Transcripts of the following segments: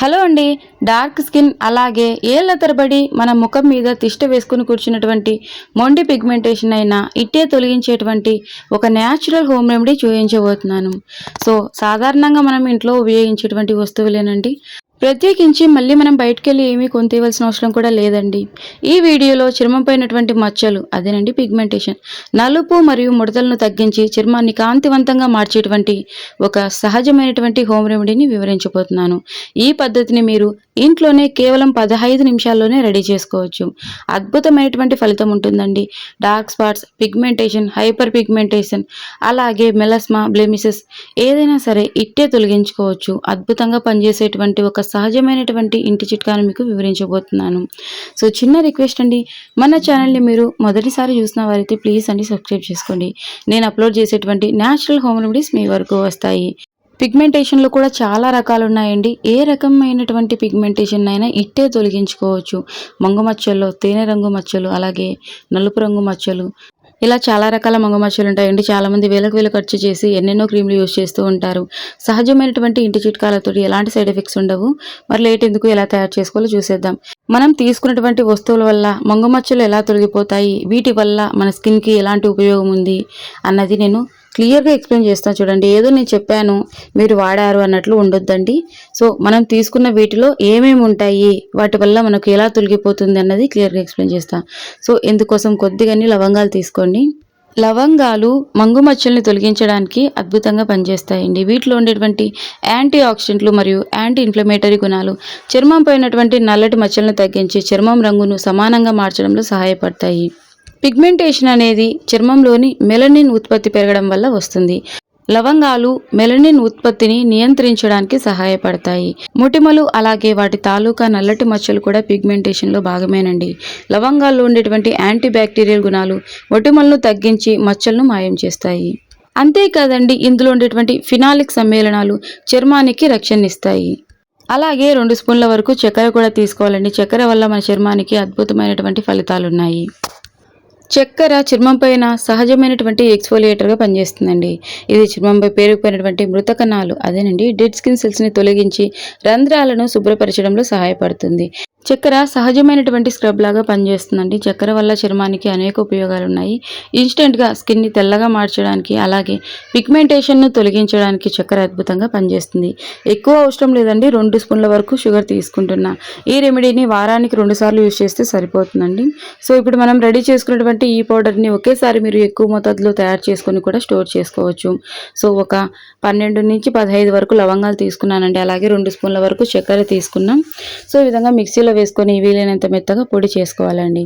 Hello అండి. Dark skin అలాగే ఏళ్ల తరబడి మన ముఖం మీద తిష్ట వేసుకుని కూర్చున్నటువంటి మొండి పిగ్మెంటేషన్ అయినా ఇట్టే తొలగించేటువంటి ఒక న్యాచురల్ హోమ్ రెమెడీ చూపించబోతున్నాను. సో సాధారణంగా మనం ఇంట్లో ఉపయోగించేటువంటి వస్తువులేనండి. ప్రత్యేకించి మళ్ళీ మనం బయటకెళ్ళి ఏమీ కొనితేవలసిన అవసరం కూడా లేదండి. ఈ వీడియోలో చర్మం పైనటువంటి మచ్చలు అదేనండి పిగ్మెంటేషన్, నలుపు మరియు ముడతలను తగ్గించి చర్మాన్ని కాంతివంతంగా మార్చేటువంటి ఒక సహజమైనటువంటి హోమ్ రెమెడీని వివరించబోతున్నాను. ఈ పద్ధతిని మీరు ఇంట్లోనే కేవలం 15 నిమిషాల్లోనే రెడీ చేసుకోవచ్చు. అద్భుతమైనటువంటి ఫలితం ఉంటుందండి. Dark spots, pigmentation, hyper pigmentation అలాగే మెలస్మా, బ్లెమిసెస్ ఏదైనా సరే ఇట్టే తొలగించుకోవచ్చు. అద్భుతంగా పనిచేసేటువంటి ఒక సహజమైనటువంటి ఇంటి చిట్కాను మీకు వివరించబోతున్నాను. సో చిన్న రిక్వెస్ట్ అండి, మన ఛానల్ని మీరు మొదటిసారి చూసిన వారైతే ప్లీజ్ అండి సబ్స్క్రైబ్ చేసుకోండి. నేను అప్లోడ్ చేసేటువంటి న్యాచురల్ హోమ్ రెమెడీస్ మీ వరకు వస్తాయి. పిగ్మెంటేషన్లో కూడా చాలా రకాలు ఉన్నాయండి. ఏ రకమైనటువంటి పిగ్మెంటేషన్ అయినా ఇట్టే తొలగించుకోవచ్చు. మంగు మచ్చలు, తేనె రంగు మచ్చలు, అలాగే నలుపు రంగు మచ్చలు, ఇలా చాలా రకాల మంగు మచ్చలు ఉంటాయండి. చాలామంది వేలకు వేలు ఖర్చు చేసి ఎన్నెన్నో క్రీమ్లు యూజ్ చేస్తూ ఉంటారు. సహజమైనటువంటి ఇంటి చిట్కాలతో ఎలాంటి సైడ్ ఎఫెక్ట్స్ ఉండవు. మరి లేట్ ఎందుకు, ఎలా తయారు చేసుకోవాలో చూసేద్దాం. మనం తీసుకున్నటువంటి వస్తువుల వల్ల మంగు మచ్చలు ఎలా తొలగిపోతాయి, వీటి వల్ల మన స్కిన్కి ఎలాంటి ఉపయోగం ఉంది అన్నది నేను క్లియర్గా ఎక్స్ప్లెయిన్ చేస్తాను చూడండి. ఏదో నేను చెప్పాను మీరు వాడారు అన్నట్లు ఉండొద్దండి. సో మనం తీసుకున్న వీటిలో ఏమేమి ఉంటాయి, వాటి వల్ల మనకు ఎలా తొలగిపోతుంది అన్నది క్లియర్గా ఎక్స్ప్లెయిన్ చేస్తాను. సో ఇందుకోసం కొద్దిగాని లవంగాలు తీసుకోండి. లవంగాలు మంగు మచ్చల్ని తొలగించడానికి అద్భుతంగా పనిచేస్తాయండి. వీటిలో ఉండేటువంటి యాంటీ ఆక్సిడెంట్లు మరియు యాంటీ ఇన్ఫ్లమేటరీ గుణాలు చర్మంపై ఉన్నటువంటి నల్లటి మచ్చలను తగ్గించి చర్మం రంగును సమానంగా మార్చడంలో సహాయపడతాయి. పిగ్మెంటేషన్ అనేది చర్మంలోని మెలనిన్ ఉత్పత్తి పెరగడం వల్ల వస్తుంది. లవంగాలు మెలనిన్ ఉత్పత్తిని నియంత్రించడానికి సహాయపడతాయి. మొటిమలు అలాగే వాటి తాలూకా నల్లటి మచ్చలు కూడా పిగ్మెంటేషన్లో భాగమేనండి. లవంగాల్లో ఉండేటువంటి యాంటీ బ్యాక్టీరియల్ గుణాలు మొటిమలను తగ్గించి మచ్చలను మాయం చేస్తాయి. అంతేకాదండి, ఇందులో ఉండేటువంటి ఫినాలిక్ సమ్మేళనాలు చర్మానికి రక్షణనిస్తాయి. అలాగే 2 స్పూన్ల వరకు చక్కెర కూడా తీసుకోవాలండి. చక్కెర వల్ల మన చర్మానికి అద్భుతమైనటువంటి ఫలితాలున్నాయి. చక్కెర చర్మం పైన సహజమైనటువంటి ఎక్స్ఫోలియేటర్గా పనిచేస్తుందండి. ఇది చర్మంపై పేరుకుపోయినటువంటి మృత కణాలు అదేనండి డెడ్ స్కిన్ సెల్స్ని తొలగించి రంధ్రాలను శుభ్రపరచడంలో సహాయపడుతుంది. చక్కెర సహజమైనటువంటి స్క్రబ్ లాగా పనిచేస్తుందండి. చక్కెర వల్ల చర్మానికి అనేక ఉపయోగాలు ఉన్నాయి. ఇన్స్టెంట్గా స్కిన్ని తెల్లగా మార్చడానికి అలాగే పిగ్మెంటేషన్ను తొలగించడానికి చక్కెర అద్భుతంగా పనిచేస్తుంది. ఎక్కువ అవసరం లేదండి, 2 స్పూన్ల వరకు షుగర్ తీసుకుంటున్నా. ఈ రెమెడీని వారానికి 2 సార్లు యూజ్ చేస్తే సరిపోతుందండి. సో ఇప్పుడు మనం రెడీ చేసుకున్నటువంటి ఈ పౌడర్ని ఒకేసారి మీరు ఎక్కువ మోతాదులో తయారు చేసుకొని కూడా స్టోర్ చేసుకోవచ్చు. సో ఒక 12 నుంచి 15 వరకు లవంగాలు తీసుకున్నానండి. అలాగే 2 స్పూన్ల వరకు చక్కెర తీసుకున్నాం. సో ఈ విధంగా మిక్సీలో వేసుకొని వీలైనంత మెత్తగా పొడి చేసుకోవాలండి.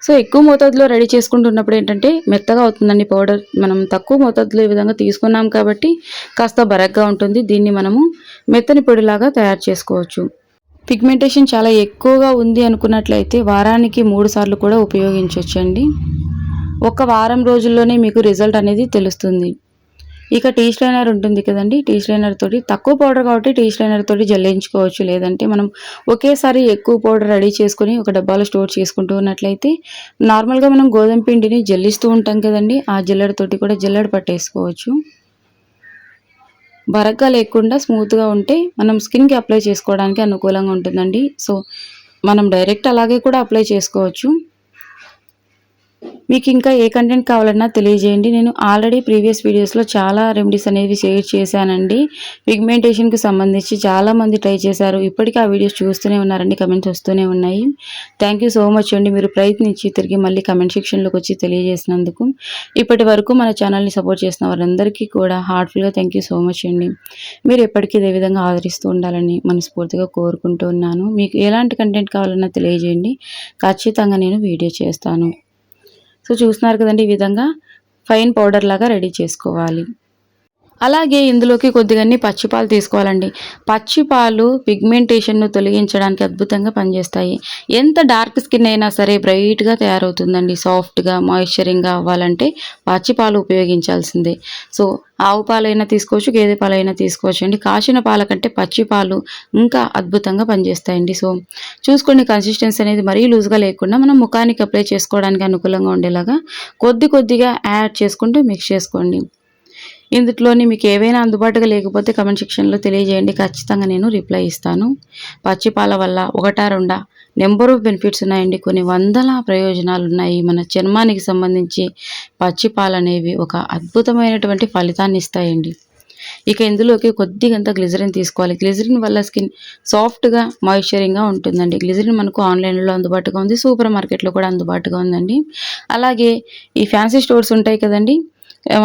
సో ఎక్కువ మోతాదులో రెడీ చేసుకుంటున్నప్పుడు ఏంటంటే మెత్తగా అవుతుందండి పౌడర్. మనం తక్కువ మోతాదులో ఈ విధంగా తీసుకున్నాం కాబట్టి కాస్త బరగ్గా ఉంటుంది. దీన్ని మనము మెత్తని పొడిలాగా తయారు చేసుకోవచ్చు. పిగ్మెంటేషన్ చాలా ఎక్కువగా ఉంది అనుకున్నట్లయితే వారానికి 3 సార్లు కూడా ఉపయోగించవచ్చండి. ఒక వారం రోజుల్లోనే మీకు రిజల్ట్ అనేది తెలుస్తుంది. ఇక టీ స్ట్రైనర్ ఉంటుంది కదండి, టీ స్ట్రైనర్ తోటి తక్కువ పౌడర్ కాబట్టి టీ స్ట్రైనర్ తోటి జల్లించుకోవచ్చు. లేదంటే మనం ఒకేసారి ఎక్కువ పౌడర్ రెడీ చేసుకొని ఒక డబ్బాలో స్టోర్ చేసుకుంటూ ఉన్నట్లయితే నార్మల్గా మనం గోధుమ పిండిని జల్లిస్తూ ఉంటాం కదండి, ఆ జల్లెడతోటి కూడా జల్లెడ పట్టేసుకోవచ్చు. బరగ్గా లేకుండా స్మూత్గా ఉంటే మనం స్కిన్కి అప్లై చేసుకోవడానికి అనుకూలంగా ఉంటుందండి. సో మనం డైరెక్ట్ అలాగే కూడా అప్లై చేసుకోవచ్చు. మీకు ఇంకా ఏ కంటెంట్ కావాలన్నా తెలియజేయండి. నేను ఆల్రెడీ ప్రీవియస్ వీడియోస్లో చాలా రెమెడీస్ అనేవి షేర్ చేశానండి. పిగ్మెంటేషన్కి సంబంధించి చాలామంది ట్రై చేశారు. ఇప్పటికీ ఆ వీడియోస్ చూస్తూనే ఉన్నారండి, కమెంట్స్ వస్తూనే ఉన్నాయి. థ్యాంక్ యూ సో మచ్ అండి, మీరు ప్రయత్నించి తిరిగి మళ్ళీ కమెంట్ సెక్షన్లోకి వచ్చి తెలియజేసినందుకు. ఇప్పటి వరకు మన ఛానల్ని సపోర్ట్ చేసిన వారందరికీ కూడా హార్ట్ఫుల్గా థ్యాంక్ యూ సో మచ్ అండి. మీరు ఎప్పటికీ ఇదే విధంగా ఆదరిస్తూ ఉండాలని మనస్ఫూర్తిగా కోరుకుంటూ ఉన్నాను. మీకు ఎలాంటి కంటెంట్ కావాలన్నా తెలియజేయండి, ఖచ్చితంగా నేను వీడియో చేస్తాను. సో చూస్తున్నారు కదండి, ఈ విధంగా ఫైన్ పౌడర్ లాగా రెడీ చేసుకోవాలి. అలాగే ఇందులోకి కొద్దిగా పచ్చిపాలు తీసుకోవాలండి. పచ్చిపాలు పిగ్మెంటేషన్ను తొలగించడానికి అద్భుతంగా పనిచేస్తాయి. ఎంత డార్క్ స్కిన్ అయినా సరే బ్రైట్గా తయారవుతుందండి. సాఫ్ట్గా మాయిశ్చరింగ్గా అవ్వాలంటే పచ్చిపాలు ఉపయోగించాల్సిందే. సో ఆవు పాలైనా తీసుకోవచ్చు, గేదె పాలైనా తీసుకోవచ్చు అండి. కాచిన పాల కంటే పచ్చి పాలు ఇంకా అద్భుతంగా పనిచేస్తాయండి. సో చూసుకోండి, కన్సిస్టెన్సీ అనేది మరీ లూజ్గా లేకుండా మనం ముఖానికి అప్లై చేసుకోవడానికి అనుకూలంగా ఉండేలాగా కొద్దిగా యాడ్ చేసుకుంటూ మిక్స్ చేసుకోండి. ఇందులోని మీకు ఏవైనా అందుబాటుగా లేకపోతే కామెంట్ సెక్షన్లో తెలియజేయండి, ఖచ్చితంగా నేను రిప్లై ఇస్తాను. పచ్చిపాల వల్ల ఒకటా రెండా నెంబర్ ఆఫ్ బెనిఫిట్స్ ఉన్నాయండి. కొన్ని వందల ప్రయోజనాలు ఉన్నాయి. మన చర్మానికి సంబంధించి పచ్చిపాలు అనేవి ఒక అద్భుతమైనటువంటి ఫలితాన్ని ఇస్తాయండి. ఇక ఇందులోకి కొద్దిగంత గ్లిజరిన్ తీసుకోవాలి. గ్లిజరిన్ వల్ల స్కిన్ సాఫ్ట్గా మాయిశ్చరింగ్గా ఉంటుందండి. గ్లిజరిన్ మనకు ఆన్లైన్లో అందుబాటుగా ఉంది, సూపర్ మార్కెట్లో కూడా అందుబాటుగా ఉందండి. అలాగే ఈ ఫ్యాన్సీ స్టోర్స్ ఉంటాయి కదండి,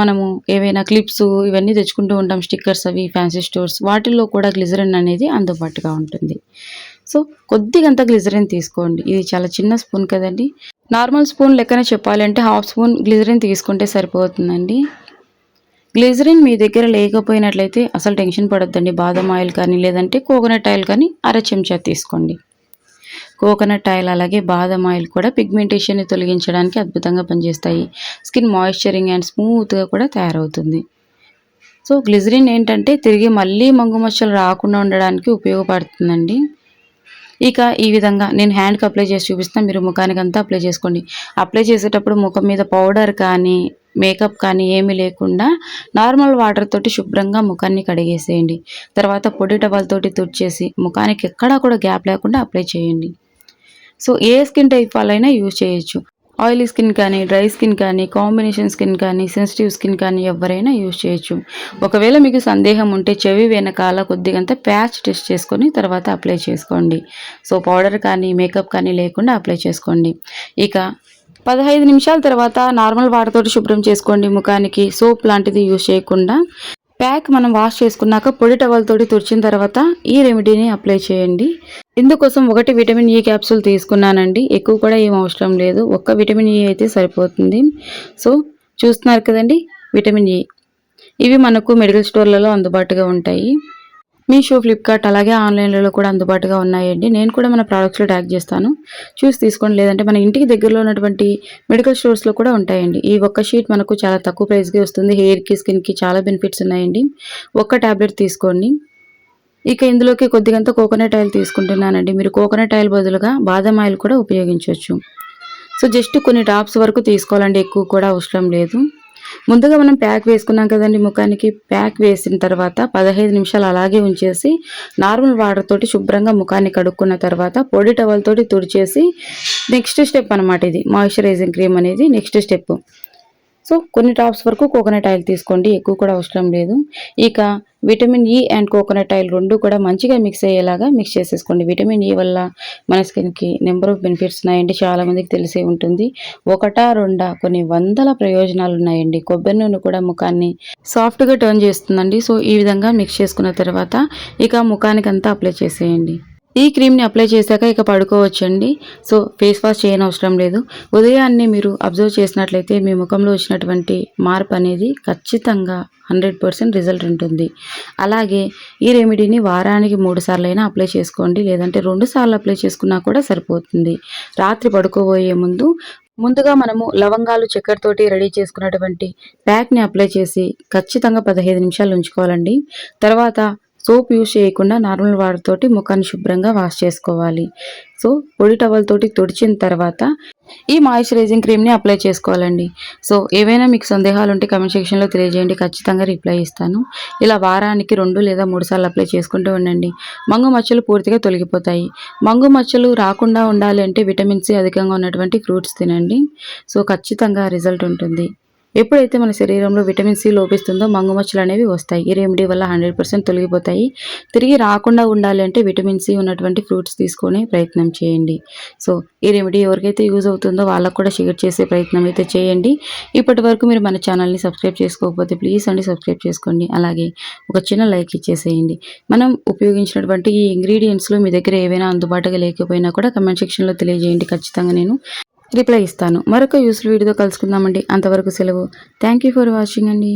మనము ఏవైనా క్లిప్స్ ఇవన్నీ తెచ్చుకుంటూ ఉంటాం, స్టిక్కర్స్ అవి ఫ్యాన్సీ స్టోర్స్, వాటిల్లో కూడా గ్లిజరిన్ అనేది అందుబాటుగా ఉంటుంది. సో కొద్దిగంత గ్లిజరిన్ తీసుకోండి. ఇది చాలా చిన్న స్పూన్ కదండి, నార్మల్ స్పూన్ లెక్కన చెప్పాలంటే హాఫ్ స్పూన్ గ్లిజరిన్ తీసుకుంటే సరిపోతుందండి. గ్లిజరిన్ మీ దగ్గర లేకపోయినట్లయితే అసలు టెన్షన్ పడొద్దండి. బాదం ఆయిల్ కానీ లేదంటే కోకోనట్ ఆయిల్ కానీ అర చెంచా తీసుకోండి. కోకోనట్ ఆయిల్ అలాగే బాదం ఆయిల్ కూడా పిగ్మెంటేషన్ని తొలగించడానికి అద్భుతంగా పనిచేస్తాయి. స్కిన్ మాయిశ్చరింగ్ అండ్ స్మూత్గా కూడా తయారవుతుంది. సో గ్లిజరిన్ ఏంటంటే తిరిగి మళ్ళీ మంగు మచ్చలు రాకుండా ఉండడానికి ఉపయోగపడుతుందండి. ఇక ఈ విధంగా నేను హ్యాండ్కి అప్లై చేసి చూపిస్తాను, మీరు ముఖానికి అంతా అప్లై చేసుకోండి. అప్లై చేసేటప్పుడు ముఖం మీద పౌడర్ కానీ మేకప్ కానీ ఏమీ లేకుండా నార్మల్ వాటర్ తోటి శుభ్రంగా ముఖాన్ని కడిగేసేయండి. తర్వాత పొడి టవల్తోటి తుడిచేసి ముఖానికి ఎక్కడా కూడా గ్యాప్ లేకుండా అప్లై చేయండి. సో ఏ స్కిన్ టైప్ వాళ్ళైనా యూజ్ చేయొచ్చు. ఆయిలీ స్కిన్ కానీ, డ్రై స్కిన్ కానీ, కాంబినేషన్ స్కిన్ కానీ, సెన్సిటివ్ స్కిన్ కానీ ఎవరైనా యూజ్ చేయొచ్చు. ఒకవేళ మీకు సందేహం ఉంటే చెవి వెనకాల కొద్దిగంత ప్యాచ్ టెస్ట్ చేసుకొని తర్వాత అప్లై చేసుకోండి. సో పౌడర్ కానీ మేకప్ కానీ లేకుండా అప్లై చేసుకోండి. ఇక 15 నిమిషాల తర్వాత నార్మల్ వాటర్ తోటి శుభ్రం చేసుకోండి ముఖానికి, సోప్ లాంటిది యూజ్ చేయకుండా. ప్యాక్ మనం వాష్ చేసుకున్నాక పొడి టవల్ తోటి తుడిచిన తర్వాత ఈ రెమెడీని అప్లై చేయండి. ఇందుకోసం 1 విటమిన్ ఈ క్యాప్సూల్ తీసుకున్నానండి, ఎక్కువ కూడా ఏం అవసరం లేదు, ఒక్క విటమిన్ ఈ అయితే సరిపోతుంది. సో చూస్తున్నారు కదండి, విటమిన్ ఈ ఇవి మనకు మెడికల్ స్టోర్లలో అందుబాటుగా ఉంటాయి. మీషో, ఫ్లిప్కార్ట్ అలాగే ఆన్లైన్లలో కూడా అందుబాటుగా ఉన్నాయండి. నేను కూడా మన ప్రోడక్ట్స్లో ట్యాగ్ చేస్తాను, చూసి తీసుకోండి. లేదంటే మన ఇంటికి దగ్గరలో ఉన్నటువంటి మెడికల్ స్టోర్స్లో కూడా ఉంటాయండి. ఈ ఒక్క షీట్ మనకు చాలా తక్కువ ప్రైస్కి వస్తుంది. హెయిర్కి, స్కిన్కి చాలా బెనిఫిట్స్ ఉన్నాయండి. ఒక్క ట్యాబ్లెట్ తీసుకోండి. ఇక ఇందులోకి కొద్దిగంత కోకోనట్ ఆయిల్ తీసుకుంటున్నానండి. మీరు కోకోనట్ ఆయిల్ బదులుగా బాదం ఆయిల్ కూడా ఉపయోగించవచ్చు. సో జస్ట్ కొన్ని డ్రాప్స్ వరకు తీసుకోవాలండి, ఎక్కువ కూడా అవసరం లేదు. ముందుగా మనం ప్యాక్ వేసుకున్నాం కదండి ముఖానికి, ప్యాక్ వేసిన తర్వాత 15 నిమిషాలు అలాగే ఉంచేసి నార్మల్ వాటర్ తోటి శుభ్రంగా ముఖాన్ని కడుక్కున్న తర్వాత పొడి టవల్ తోటి తుడిచేసి నెక్స్ట్ స్టెప్ అనమాట, ఇది మాయిశ్చరైజింగ్ క్రీమ్ అనేది నెక్స్ట్ స్టెప్. సో కొన్ని డ్రాప్స్ వరకు కోకోనట్ ఆయిల్ తీసుకోండి, ఎక్కువ కూడా అవసరం లేదు. ఇక vitamin E and coconut oil రెండు కూడా మంచిగా మిక్స్ అయ్యేలాగా మిక్స్ చేసేసుకోండి. విటమిన్ ఈ వల్ల మన స్కిన్కి నెంబర్ ఆఫ్ బెనిఫిట్స్ ఉన్నాయండి, చాలామందికి తెలిసే ఉంటుంది. ఒకటా రెండా కొన్ని వందల ప్రయోజనాలు ఉన్నాయండి. కొబ్బరి నూనె కూడా ముఖాన్ని సాఫ్ట్గా టర్న్ చేస్తుందండి. సో ఈ విధంగా మిక్స్ చేసుకున్న తర్వాత ఇక ముఖానికి అంతా అప్లై చేసేయండి. ఈ క్రీమ్ని అప్లై చేశాక ఇక పడుకోవచ్చండి. సో ఫేస్ వాష్ చేయనవసరం లేదు. ఉదయాన్నే మీరు అబ్జర్వ్ చేసినట్లయితే మీ ముఖంలో వచ్చినటువంటి మార్పు అనేది ఖచ్చితంగా 100% రిజల్ట్ ఉంటుంది. అలాగే ఈ రెమెడీని వారానికి 3 సార్లైనా అప్లై చేసుకోండి, లేదంటే 2 సార్లు అప్లై చేసుకున్నా కూడా సరిపోతుంది. రాత్రి పడుకోబోయే ముందుగా మనము లవంగాలు, చక్కెరతోటి రెడీ చేసుకున్నటువంటి ప్యాక్ని అప్లై చేసి ఖచ్చితంగా 15 నిమిషాలు ఉంచుకోవాలండి. తర్వాత సోప్ యూజ్ చేయకుండా నార్మల్ వాటర్ తోటి ముఖాన్ని శుభ్రంగా వాష్ చేసుకోవాలి. సో పొడి టవల్ తోటి తుడిచిన తర్వాత ఈ మాయిశ్చరైజింగ్ క్రీమ్ని అప్లై చేసుకోవాలండి. సో ఏవైనా మీకు సందేహాలు ఉంటే కామెంట్ సెక్షన్లో తెలియజేయండి, ఖచ్చితంగా రిప్లై ఇస్తాను. ఇలా వారానికి 2 లేదా 3 సార్లు అప్లై చేసుకుంటూ ఉండండి. మంగు మచ్చలు పూర్తిగా తొలగిపోతాయి. మంగు మచ్చలు రాకుండా ఉండాలి అంటే విటమిన్ సి అధికంగా ఉన్నటువంటి ఫ్రూట్స్ తినండి. సో ఖచ్చితంగా రిజల్ట్ ఉంటుంది. ఎప్పుడైతే మన శరీరంలో విటమిన్ సి లోపిస్తుందో మంగు మచ్చలు అనేవి వస్తాయి. ఈ రెమెడీ వల్ల 100% తొలగిపోతాయి. తిరిగి రాకుండా ఉండాలి అంటే విటమిన్ సి ఉన్నటువంటి ఫ్రూట్స్ తీసుకునే ప్రయత్నం చేయండి. సో ఈ రెమెడీ ఎవరికైతే యూజ్ అవుతుందో వాళ్ళకు కూడా షేర్ చేసే ప్రయత్నం అయితే చేయండి. ఇప్పటి వరకు మీరు మన ఛానల్ని సబ్స్క్రైబ్ చేసుకోకపోతే ప్లీజ్ అండి సబ్స్క్రైబ్ చేసుకోండి. అలాగే ఒక చిన్న లైక్ ఇచ్చేసేయండి. మనం ఉపయోగించినటువంటి ఈ ఇంగ్రీడియంట్స్లో మీ దగ్గర ఏవైనా అందుబాటుగా లేకపోయినా కూడా కమెంట్ సెక్షన్లో తెలియజేయండి, ఖచ్చితంగా నేను రిప్లై ఇస్తాను. మరొక యూస్ఫుల్ వీడియోతో కలుసుకుందామండి. అంతవరకు సెలవు. థ్యాంక్ యూ ఫర్ వాచింగ్ అండి.